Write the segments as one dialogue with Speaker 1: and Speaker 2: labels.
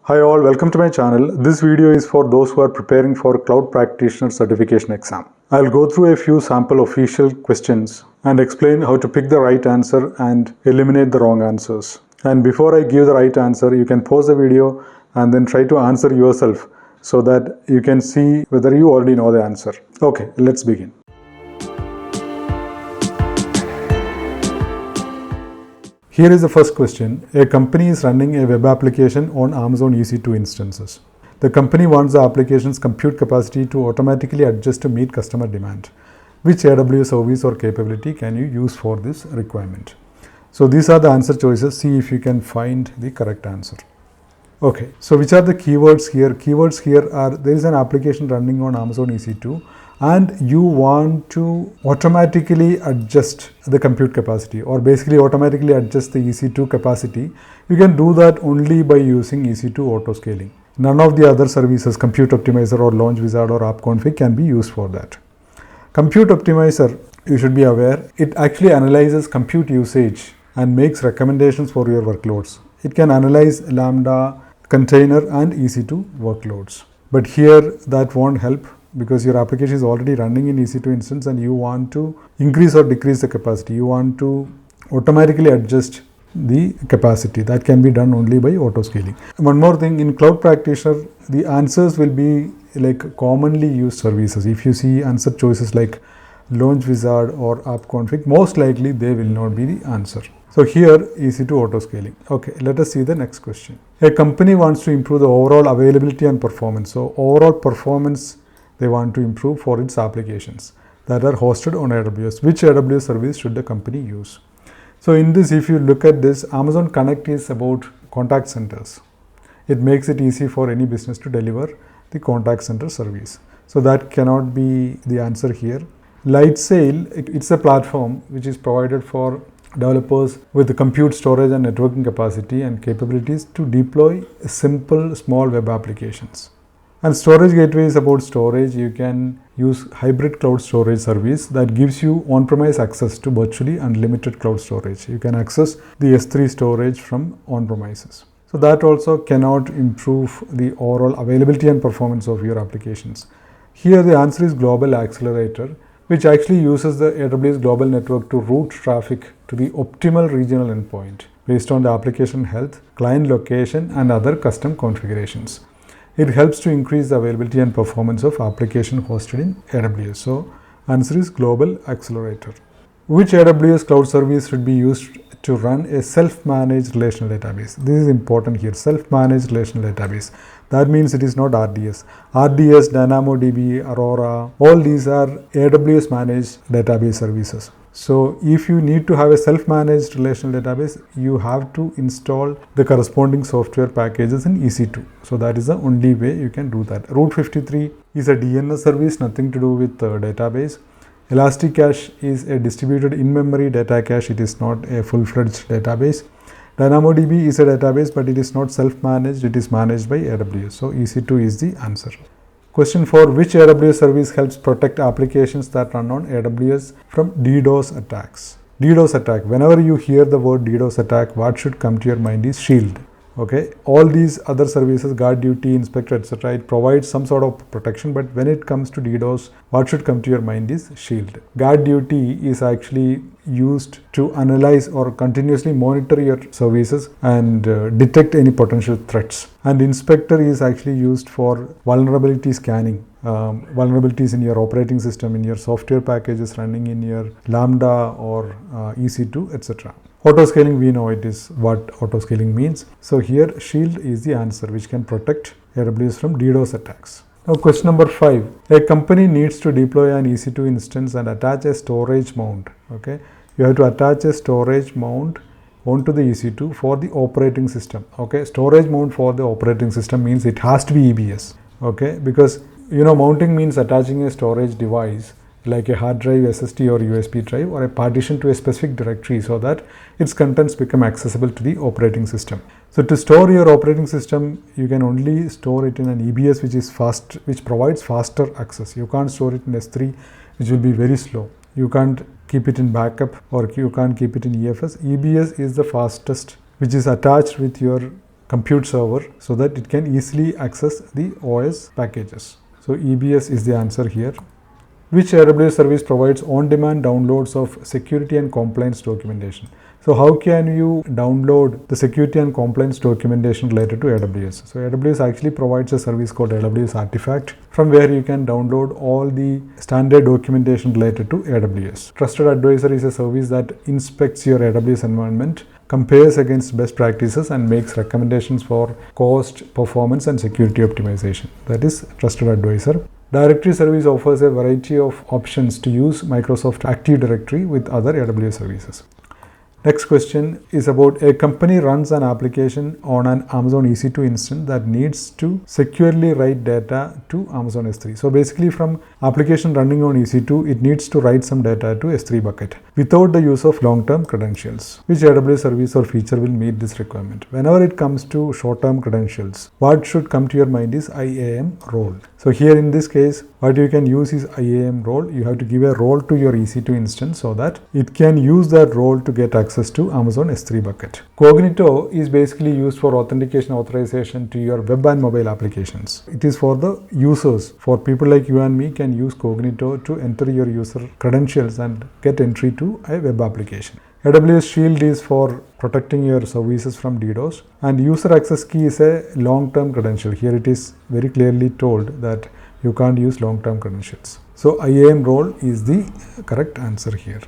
Speaker 1: Hi all, welcome to my channel. This video is for those who are preparing for Cloud Practitioner certification exam. I'll go through a few sample official questions and explain how to pick the right answer and eliminate the wrong answers. And before I give the right answer, you can pause the video and then try to answer yourself so that you can see whether you already know the answer. Okay, let's begin. Here is the first question. A company is running a web application on Amazon EC2 instances. The company wants the application's compute capacity to automatically adjust to meet customer demand. Which AWS service or capability can you use for this requirement? So these are the answer choices. See if you can find the correct answer. Okay, so which are the keywords here? Keywords here are there is an application running on Amazon EC2 and you want to automatically adjust the compute capacity or basically automatically adjust the EC2 capacity. You can do that only by using EC2 auto scaling. None of the other services, Compute Optimizer or Launch Wizard or App Config, can be used for that. Compute Optimizer, you should be aware, it actually analyzes compute usage and makes recommendations for your workloads. It can analyze Lambda, container and EC2 workloads. But here that won't help because your application is already running in EC2 instance and you want to increase or decrease the capacity. You want to automatically adjust the capacity. That can be done only by auto scaling. One more thing, in Cloud Practitioner, the answers will be like commonly used services. If you see answer choices like Launch Wizard or App Config, most likely they will not be the answer. So here EC2 auto scaling. Okay, let us see the next question. A company wants to improve the overall availability and performance. So overall performance they want to improve for its applications that are hosted on AWS. Which AWS service should the company use? So in this, if you look at this, Amazon Connect is about contact centers. It makes it easy for any business to deliver the contact center service. So that cannot be the answer here. Lightsail, it's a platform which is provided for developers with the compute, storage and networking capacity and capabilities to deploy simple small web applications. And storage gateway is about storage. You can use hybrid cloud storage service that gives you on-premise access to virtually unlimited cloud storage. You can access the S3 storage from on-premises. So that also cannot improve the overall availability and performance of your applications. Here the answer is Global Accelerator, which actually uses the AWS Global Network to route traffic to the optimal regional endpoint based on the application health, client location and other custom configurations. It helps to increase the availability and performance of application hosted in AWS. So answer is Global Accelerator. Which AWS cloud service should be used to run a self-managed relational database? This is important here, self-managed relational database. That means it is not RDS. RDS, DynamoDB, Aurora, all these are AWS managed database services. So if you need to have a self-managed relational database, you have to install the corresponding software packages in EC2. So that is the only way you can do that. Route 53 is a DNS service, nothing to do with database. Elasticache is a distributed in-memory data cache. It is not a full-fledged database. DynamoDB is a database, but it is not self-managed. It is managed by AWS. So EC2 is the answer. Question 4. Which AWS service helps protect applications that run on AWS from DDoS attacks? DDoS attack. Whenever you hear the word DDoS attack, what should come to your mind is Shield. Okay, all these other services, Guard Duty, Inspector, etc., it provides some sort of protection, but when it comes to DDoS, what should come to your mind is Shield. Guard Duty is actually used to analyze or continuously monitor your services and detect any potential threats. And Inspector is actually used for vulnerability scanning. Vulnerabilities in your operating system, in your software packages running in your Lambda or EC2, etc. Autoscaling, we know it is what autoscaling means. So here Shield is the answer which can protect AWS from DDoS attacks. Now question number 5. A company needs to deploy an EC2 instance and attach a storage mount. Okay, you have to attach a storage mount onto the EC2 for the operating system. Okay, storage mount for the operating system means it has to be EBS. Okay, because mounting means attaching a storage device like a hard drive, SSD or USB drive or a partition to a specific directory so that its contents become accessible to the operating system. So to store your operating system, you can only store it in an EBS which provides faster access. You can't store it in S3 which will be very slow. You can't keep it in backup or you can't keep it in EFS. EBS is the fastest, which is attached with your compute server so that it can easily access the OS packages. So EBS is the answer here. Which AWS service provides on-demand downloads of security and compliance documentation? So how can you download the security and compliance documentation related to AWS? So AWS actually provides a service called AWS Artifact, from where you can download all the standard documentation related to AWS. Trusted Advisor is a service that inspects your AWS environment, compares against best practices, and makes recommendations for cost, performance, and security optimization. That is Trusted Advisor. Directory Service offers a variety of options to use Microsoft Active Directory with other AWS services. Next question is about a company runs an application on an Amazon EC2 instance that needs to securely write data to Amazon S3. So basically, from application running on EC2, it needs to write some data to S3 bucket without the use of long-term credentials. Which AWS service or feature will meet this requirement? Whenever it comes to short-term credentials, what should come to your mind is IAM role. So here in this case, what you can use is IAM role. You have to give a role to your EC2 instance so that it can use that role to get access to Amazon S3 bucket. Cognito is basically used for authentication authorization to your web and mobile applications. It is for the users. For people like you and me can use Cognito to enter your user credentials and get entry to a web application. AWS Shield is for protecting your services from DDoS, and user access key is a long-term credential. Here it is very clearly told that you can't use long-term credentials. So IAM role is the correct answer here.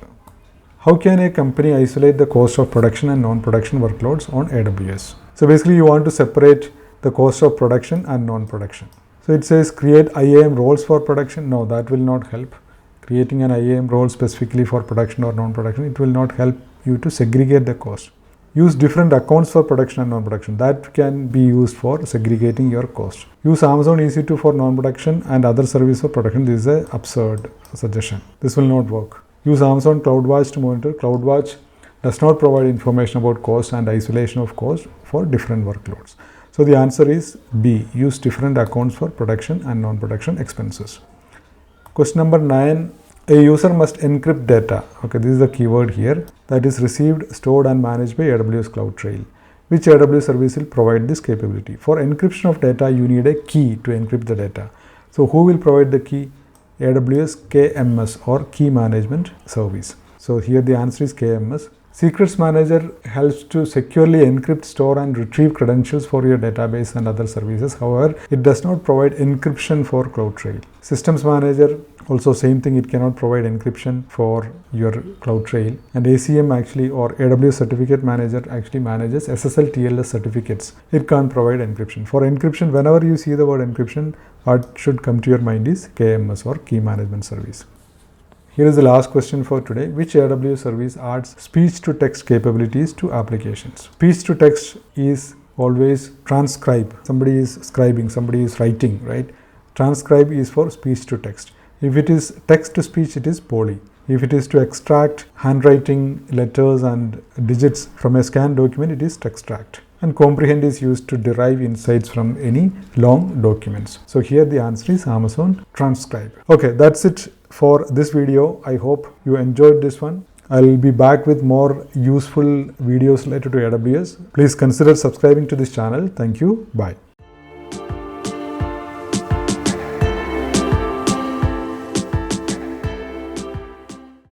Speaker 1: How can a company isolate the cost of production and non-production workloads on AWS? So basically you want to separate the cost of production and non-production. So it says create IAM roles for production. No, that will not help. Creating an IAM role specifically for production or non-production, it will not help you to segregate the cost. Use different accounts for production and non-production. That can be used for segregating your cost. Use Amazon EC2 for non-production and other service for production. This is an absurd suggestion. This will not work. Use Amazon CloudWatch to monitor. CloudWatch does not provide information about cost and isolation of cost for different workloads. So the answer is B. Use different accounts for production and non-production expenses. Question number 9. A user must encrypt data. Okay, this is the keyword here. That is received, stored, and managed by AWS Cloud Trail. Which AWS service will provide this capability? For encryption of data, you need a key to encrypt the data. So who will provide the key? AWS KMS or Key Management Service. So here the answer is KMS. Secrets Manager helps to securely encrypt, store, and retrieve credentials for your database and other services. However, it does not provide encryption for CloudTrail. Systems Manager, also same thing, it cannot provide encryption for your CloudTrail. And ACM actually, or AWS Certificate Manager, actually manages SSL TLS certificates. It can't provide encryption. For encryption, whenever you see the word encryption, what should come to your mind is KMS or Key Management Service. Here is the last question for today. Which AWS service adds speech-to-text capabilities to applications? Speech-to-text is always transcribe. Somebody is scribing, somebody is writing, right? Transcribe is for speech-to-text. If it is text-to-speech, it is poly. If it is to extract handwriting, letters, and digits from a scanned document, it is textract. And comprehend is used to derive insights from any long documents. So here the answer is Amazon Transcribe. Okay, that's it for this video. I hope you enjoyed this one. I'll be back with more useful videos related to AWS. Please consider subscribing to this channel. Thank you. Bye.